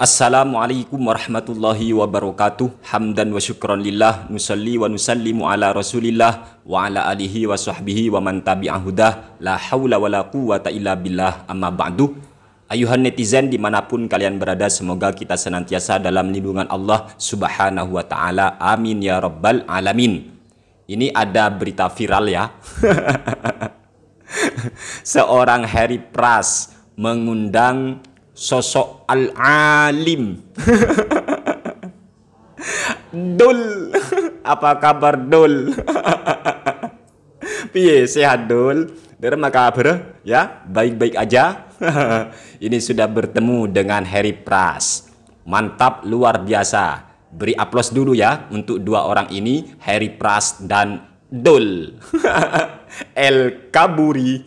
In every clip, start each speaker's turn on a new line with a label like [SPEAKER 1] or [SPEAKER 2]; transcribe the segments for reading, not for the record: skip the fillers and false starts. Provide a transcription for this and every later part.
[SPEAKER 1] Assalamualaikum warahmatullahi wabarakatuh. Hamdan wa syukran lillah, nusalli wa nusallimu ala rasulillah wa ala alihi wa sahbihi wa man tabi'ahudah. La hawla wa la quwata illa billah, amma ba'du. Ayuhan netizen dimanapun kalian berada, semoga kita senantiasa dalam lindungan Allah subhanahu wa ta'ala. Amin ya rabbal alamin. Ini ada berita viral ya. Seorang Harry Pras mengundang sosok al-alim. Dul, apa kabar Dul? Piye, sehat Dul? Derma kabar ya? Baik-baik aja. Ini sudah bertemu dengan Harry Pras. Mantap, luar biasa. Beri aplaus dulu ya untuk dua orang ini, Harry Pras dan Dul. El Kaburi.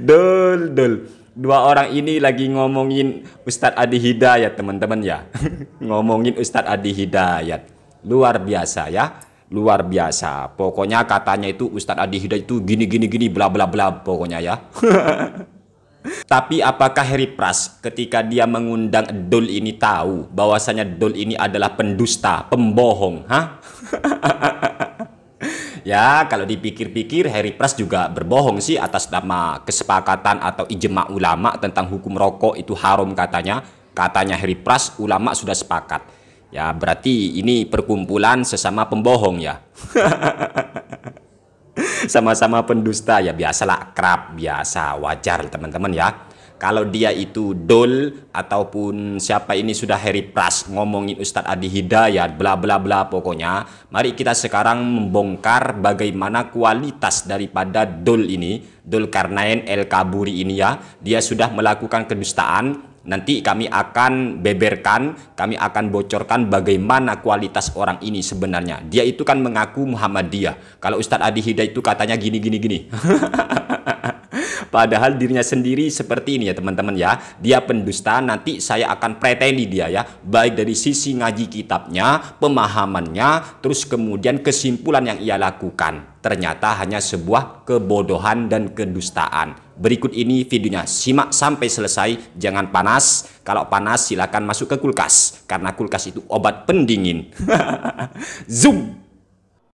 [SPEAKER 1] Dul. Dua orang ini lagi ngomongin Ustadz Adi Hidayat, teman-teman ya. Ngomongin Ustadz Adi Hidayat. Luar biasa ya. Luar biasa. Pokoknya katanya itu Ustadz Adi Hidayat itu gini bla bla bla pokoknya ya. Tapi apakah Harry Pras ketika dia mengundang Dul ini tahu bahwasanya Dul ini adalah pendusta, pembohong, hah? Ya, kalau dipikir-pikir Harry Pras juga berbohong sih atas nama kesepakatan atau ijma ulama tentang hukum rokok itu haram katanya. Katanya Harry Pras, ulama sudah sepakat. Ya, berarti ini perkumpulan sesama pembohong ya. Sama-sama pendusta ya, biasalah, akrab, biasa, wajar teman-teman ya. Kalau dia itu Dul ataupun siapa ini sudah Harry Pras ngomongin Ustadz Adi Hidayat bla bla bla pokoknya, mari kita sekarang membongkar bagaimana kualitas daripada Dul ini, Dul Karnain El Kaburi ini ya. Dia sudah melakukan kedustaan. Nanti kami akan beberkan, kami akan bocorkan bagaimana kualitas orang ini sebenarnya. Dia itu kan mengaku Muhammadiyah. Kalau Ustadz Adi Hidayat itu katanya gini. Padahal dirinya sendiri seperti ini ya teman-teman ya. Dia pendusta, nanti saya akan preteli dia ya. Baik dari sisi ngaji kitabnya, pemahamannya, terus kemudian kesimpulan yang ia lakukan. Ternyata hanya sebuah kebodohan dan kedustaan. Berikut ini videonya, simak sampai selesai, jangan panas. Kalau panas silakan masuk ke kulkas, karena kulkas itu obat pendingin. Zoom.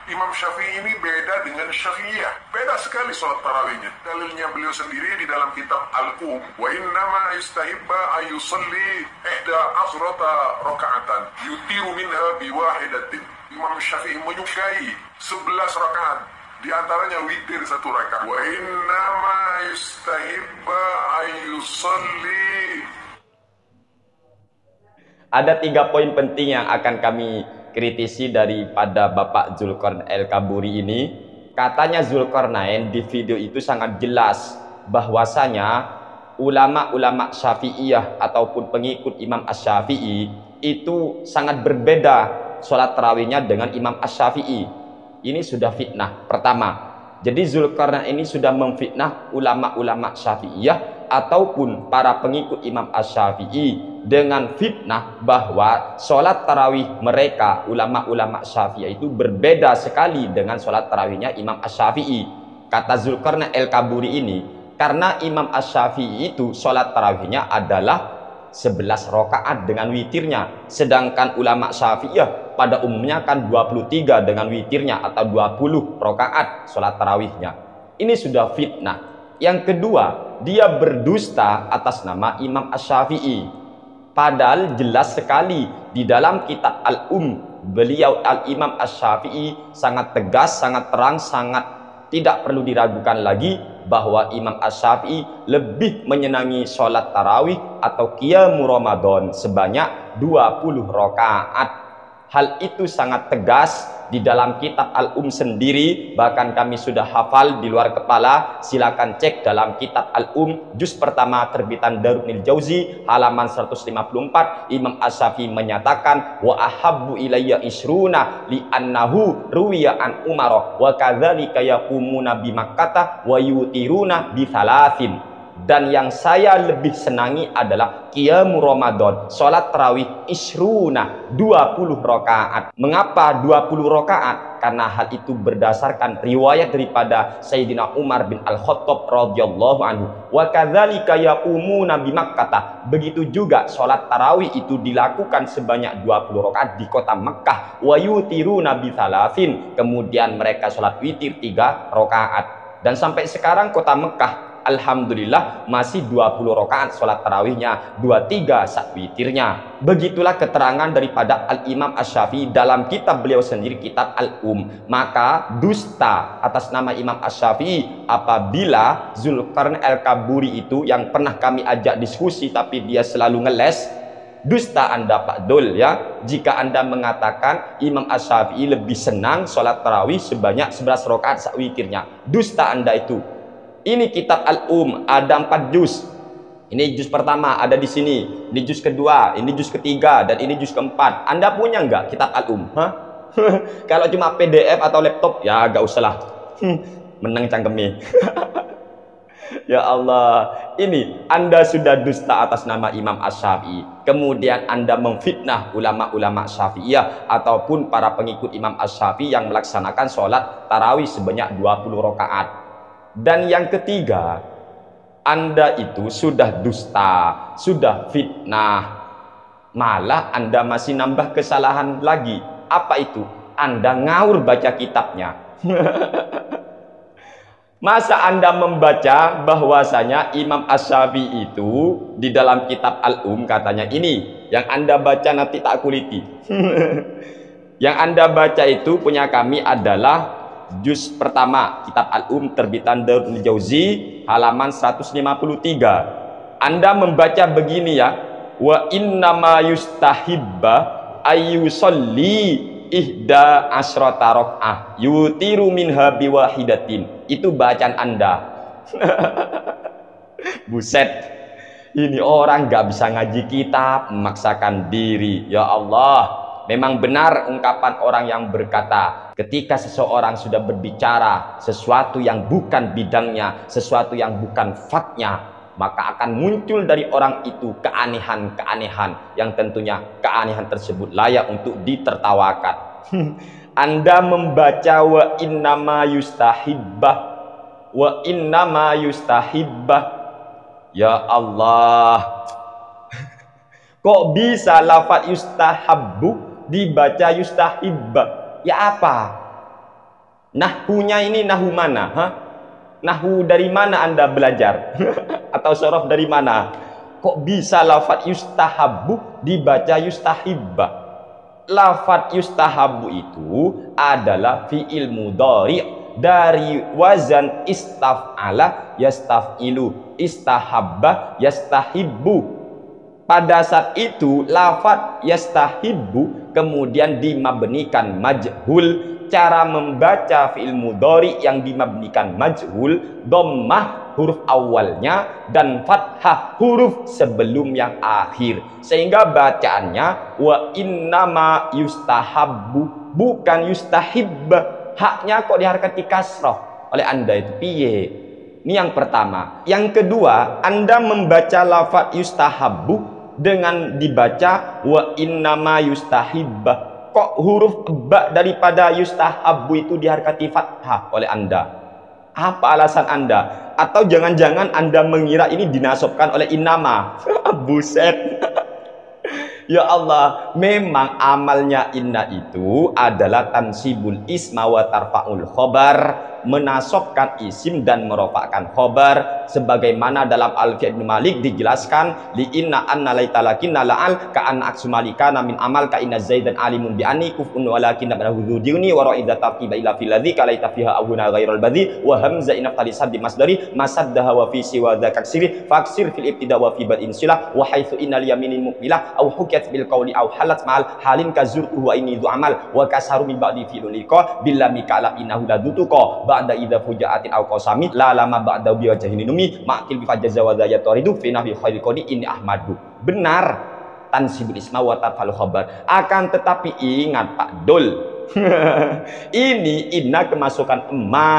[SPEAKER 2] Imam Syafi'i ini beda dengan Syafi'iyah. Beda sekali sholat tarawihnya. Dalilnya beliau sendiri di dalam kitab Al-Um. Wa innama yustahibba ayusalli ihda asrata raka'atan. Yutiru minha biwahidatin. Imam Syafi'i menyukai 11 rakaat. Di antaranya witir 1 rakaat. Wa innama yustahibba ayusalli.
[SPEAKER 1] Ada 3 poin penting yang akan kami kritisi daripada Bapak Zulkarnain El Kaburi ini. Katanya Zulkarnain di video itu sangat jelas bahwasanya ulama-ulama Syafi'iyah ataupun pengikut Imam Asy-Syafi'i itu sangat berbeda sholat tarawihnya dengan Imam Asy-Syafi'i. Ini sudah fitnah pertama. Jadi Zulkarnain ini sudah memfitnah ulama-ulama Syafi'iyah ataupun para pengikut Imam Asy-Syafi'i dengan fitnah bahwa sholat tarawih mereka ulama-ulama Syafi'iyah itu berbeda sekali dengan sholat tarawihnya Imam Asy-Syafi'i. Kata Zulkarnain El Kaburi ini, karena Imam Asy-Syafi'i itu sholat tarawihnya adalah 11 rakaat dengan witirnya, sedangkan ulama Syafi'iyah pada umumnya kan 23 dengan witirnya atau 20 rakaat sholat tarawihnya. Ini sudah fitnah. Yang kedua, dia berdusta atas nama Imam Asy-Syafi'i. Padahal jelas sekali di dalam kitab beliau Al-Imam Asy-Syafi'i sangat tegas, sangat terang, sangat tidak perlu diragukan lagi bahwa Imam Asy-Syafi'i lebih menyenangi sholat tarawih atau qiyamul Ramadan sebanyak 20 rakaat. Hal itu sangat tegas di dalam kitab sendiri, bahkan kami sudah hafal di luar kepala. Silakan cek dalam kitab juz pertama terbitan Darul Jauzi halaman 154. Imam Asy-Syafi'i menyatakan wa ahabbu ilayya isruna li annahu ruwiya an Umar wa kadzalika yaqumuna bi Makkah wa yutiruna bi thalathin. Dan yang saya lebih senangi adalah qiyamul Ramadan, sholat tarawih isruna, 20 rakaat. Mengapa 20 rakaat? Karena hal itu berdasarkan riwayat daripada Sayyidina Umar bin Al-Khattab radhiyallahu anhu. Wa kadzalika yaqumuna bi Makkah. Begitu juga sholat tarawih itu dilakukan sebanyak 20 rakaat di kota Makkah. Wa yutiruna bi thalathin. Kemudian mereka sholat witir 3 rakaat. Dan sampai sekarang kota Mekah alhamdulillah masih 20 rakaat sholat tarawihnya, 23 saat witirnya. Begitulah keterangan daripada Al-Imam Asy-Syafi'i dalam kitab beliau sendiri, kitab Al-Um. Maka dusta atas nama Imam Asy-Syafi'i apabila Zulkarnain Al-Kaburi itu yang pernah kami ajak diskusi tapi dia selalu ngeles. Dusta Anda Pak Dul ya, jika Anda mengatakan Imam Asy-Syafi'i lebih senang sholat tarawih sebanyak 11 rakaat saat witirnya. Dusta Anda itu. Ini kitab Al-Um, ada 4 juz. Ini juz pertama ada di sini, ini juz kedua, ini juz ketiga, dan ini juz keempat. Anda punya nggak kitab Al-Um? Kalau cuma PDF atau laptop, ya nggak usah lah. Menang cangkeme. Ya Allah, ini Anda sudah dusta atas nama Imam Asy-Syafi'i. Kemudian Anda memfitnah ulama-ulama Syafi'iyah ataupun para pengikut Imam Asy-Syafi'i yang melaksanakan sholat tarawih sebanyak 20 rakaat. Dan yang ketiga, Anda itu sudah dusta, sudah fitnah, malah Anda masih nambah kesalahan lagi. Apa itu? Anda ngawur baca kitabnya. Masa Anda membaca bahwasanya Imam Asy-Syafi'i itu di dalam kitab Al-Um katanya ini, yang Anda baca nanti tak kuliti. Yang Anda baca itu punya kami adalah juz pertama kitab Al-Um terbitan Darul Jauzi halaman 153. Anda membaca begini ya, wa innama yustahibba ayyusolli ihda asyrata rakaah yutiru minha biwahidatin. Itu bacaan Anda. Buset, ini orang nggak bisa ngaji kitab, memaksakan diri. Ya Allah, memang benar ungkapan orang yang berkata, ketika seseorang sudah berbicara sesuatu yang bukan bidangnya, sesuatu yang bukan faktnya, maka akan muncul dari orang itu keanehan-keanehan yang tentunya keanehan tersebut layak untuk ditertawakan. Anda membaca wa innama yustahibbah, wa innama yustahibbah. Ya Allah, kok bisa lafaz yustahabbu dibaca yustahibbah? Ya apa? Nahunya ini nahu mana? Nahu dari mana Anda belajar? Atau sorof dari mana? Kok bisa lafaz yustahabbu dibaca yustahibbah? Lafaz yustahabbu itu adalah fi'il mudhari' dari wazan istaf'ala yastaf'ilu, istahabba yastahibbu. Pada saat itu lafaz yastahibbu kemudian dimabnikan majhul. Cara membaca fi'il mudhari yang dimabnikan majhul, dhammah huruf awalnya dan fathah huruf sebelum yang akhir, sehingga bacaannya wa innama yustahabbu, bukan yustahibbah. Haknya kok diharokati kasroh oleh Anda itu piye? Ini yang pertama. Yang kedua, Anda membaca lafaz yustahabbu dengan dibaca wa innama yustahibbah. Kok huruf ba daripada yustahabbu itu diharokati fathah oleh Anda? Apa alasan Anda? Atau jangan-jangan Anda mengira ini dinasobkan oleh innama? Buset. Ya Allah, memang amalnya inna itu adalah tansibul isma wa tarfa'ul khobar, menasobkan isim dan merofakkan khobar, sebagaimana dalam Alfiyah Ibnu Malik dijelaskan li inna anna laitalakinna la'al ka anna aksumalikana min amal ka inna zaidan alimun bi anni kufun walakin nabarahu dhudiyuni wa ra'idha tartiba ila fil ladhi kalaita fiha awuna ghairal badhi wa hamza inaf talisab di masdari masaddaha wa fi siwa dzakaksiri faksir fil ibtida wa fi bad'in silah wa haitsu innal yaminin muqbilah aw hukiyat bil qawli aw halat ma'al halin kazurtuhu wa inni dhu amal wa kasaru min ba'di fi'lun liqa billahi kala innahu ladutuqa ba'da idza fujaatin aw qasami la lama ba'da bi wajhin numi ma'kil bi fajaza wa zayaturidu fi nafi khairi qadi inni ahmadu. Benar, tansibul isma wa tarfal khabar. Akan tetapi ingat Pak Dul, ini inna kemasukan emma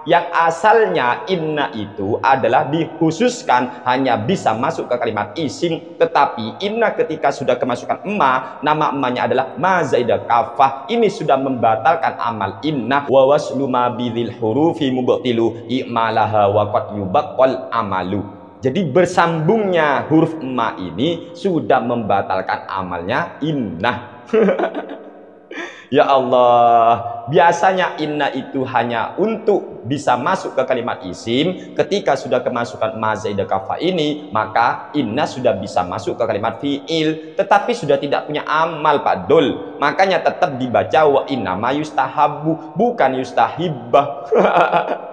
[SPEAKER 1] yang asalnya inna itu adalah dikhususkan hanya bisa masuk ke kalimat isim, tetapi inna ketika sudah kemasukan emma, nama emmanya adalah ma zaidah kafah, ini sudah membatalkan amal inna. Wa waslu ma bidhil hurufi mubtilu i'malaha wa qad yubaqqal amalu. Jadi bersambungnya huruf emma ini sudah membatalkan amalnya inna. Ya Allah, biasanya inna itu hanya untuk bisa masuk ke kalimat isim. Ketika sudah kemasukan ma zaidah kafah ini, maka inna sudah bisa masuk ke kalimat fi'il, tetapi sudah tidak punya amal Pak Dul. Makanya tetap dibaca wa inna ma yustahabu, bukan yustahibbah.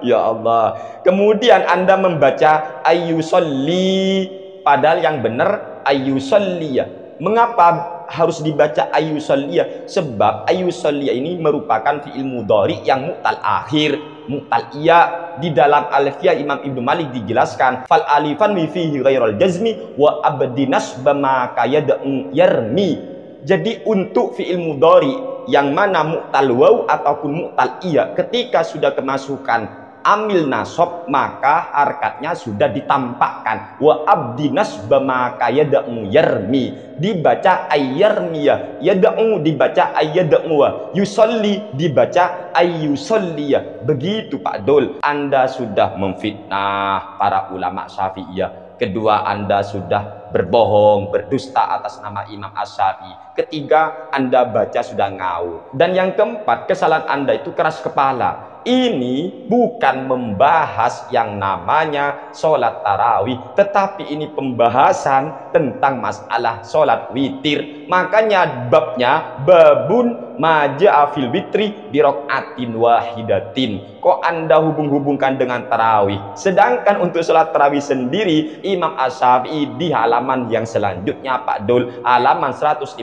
[SPEAKER 1] Ya Allah. Kemudian Anda membaca ayyusolli, padahal yang benar ayyusolliya. Mengapa harus dibaca ayyusolliya? Sebab ayyusolliya ini merupakan fi'il mudhari yang mu'tal akhir, mu'tal iya. Di dalam alfiyah Imam Ibnu Malik dijelaskan fal alifan mi fihi ghairal jazmi wa abdinas bama kayad'u yarmi. Jadi untuk fi'il mudhari yang mana mu'tal waw ataupun mu'tal iya, ketika sudah kemasukan amil nasab maka harkatnya sudah ditampakkan. Wa abdinas bama yad'u yarmi, dibaca ayyarmiya, yad'u dibaca ayyad'u, yusolli dibaca ayyusolliya. Begitu Pak Dul. Anda sudah memfitnah para ulama Syafi'iyah. Kedua, Anda sudah berbohong, berdusta atas nama Imam Asy-Syafi'i. Ketiga, Anda baca sudah ngawur. Dan yang keempat, kesalahan Anda itu keras kepala. Ini bukan membahas yang namanya sholat tarawih, tetapi ini pembahasan tentang masalah sholat witir. Makanya babnya babun maja'a fil witri bi raka'atin wahidatin. Kok Anda hubung-hubungkan dengan tarawih? Sedangkan untuk sholat tarawih sendiri Imam Asy-Syafi'i di halaman yang selanjutnya Pak Dul, halaman 154,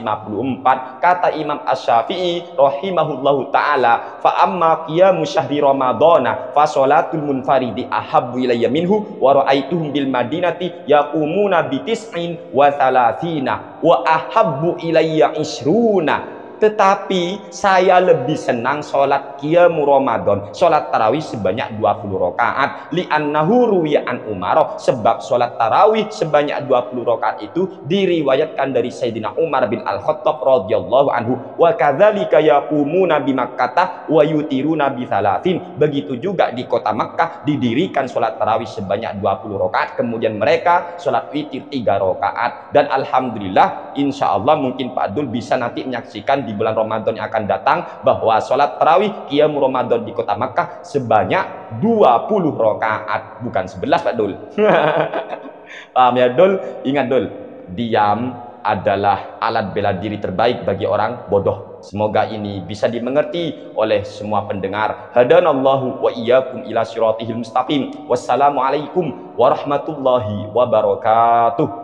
[SPEAKER 1] kata Imam Asy-Syafi'i rahimahullahu ta'ala, fa amma qiyamu syahri ramadhana fa sholatul munfaridi ahabbu ilayya minhu wa ra'aituhum bil madinati yaqumuna bi tis'in wa thalathina wa ahabbu ilayya ishruna. Tetapi saya lebih senang sholat qiyamu Ramadan, sholat tarawih sebanyak 20 rakaat. Li'annahu ruwiya an Umar, sebab sholat tarawih sebanyak 20 rakaat itu diriwayatkan dari Sayyidina Umar bin Al-Khattab radhiyallahu anhu. Wa kadzalika yaqumuna bi Makkah wa yutiruna bi thalathin. Begitu juga di kota Makkah didirikan sholat tarawih sebanyak 20 rakaat, kemudian mereka sholat witir 3 rakaat. Dan alhamdulillah, insyaallah mungkin Pak Dul bisa nanti menyaksikan di bulan Ramadan yang akan datang bahwa sholat tarawih qiyam Ramadan di kota Makkah sebanyak 20 rakaat, bukan 11 Pak Dul. Paham ya Dul? Ingat Dul, diam adalah alat bela diri terbaik bagi orang bodoh. Semoga ini bisa dimengerti oleh semua pendengar. Hadanallahu wa iyyakum ila siratihil mustaqim. Wassalamualaikum warahmatullahi wabarakatuh.